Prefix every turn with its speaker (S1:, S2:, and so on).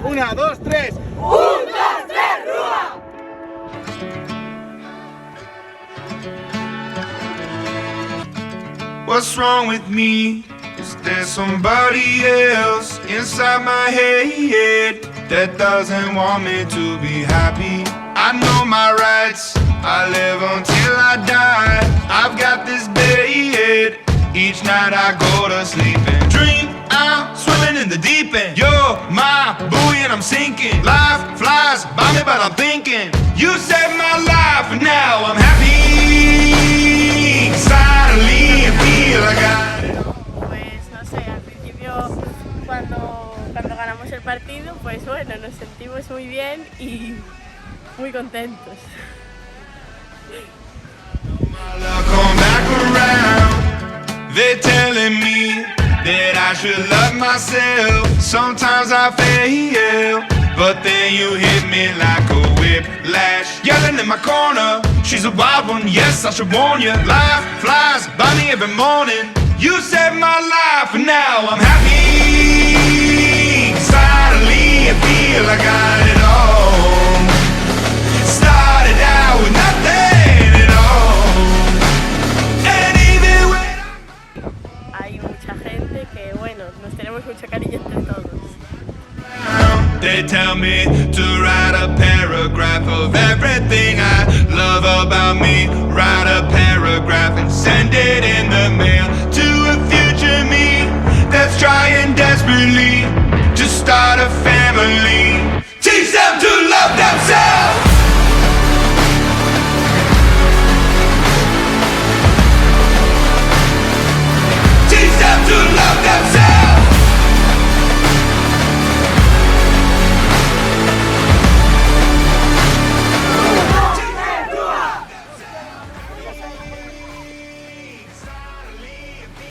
S1: Una, dos, tres.
S2: ¡Un, dos, tres, rúa!
S3: What's wrong with me? Is there somebody else inside my head that doesn't want me to be happy? I know my rights, I live until I die. I've got this bed, each night I go to sleep and dream I'm swimming in the deep end. You're my buoy and I'm sinking. Life flies by me but I'm thinking you saved my life and now I'm happy. Suddenly I feel like
S4: Pues no sé, al principio cuando ganamos el partido, pues bueno, nos sentimos muy bien y muy contentos.
S3: come back around. They're telling me that I should love myself. Sometimes I fail, but then you hit me like a whiplash. Yelling in my corner, she's a wild one, yes, I should warn you. Life flies by me every morning. You saved my life and now I'm happy. Suddenly I feel I got it all. Started out with nothing at all. And even when
S4: Hay mucha gente que, bueno, nos tenemos mucho cariño entre todos.
S3: they tell me to write a paragraph of everything I love about me. Write a paragraph and send it in the mail to a future me that's trying desperately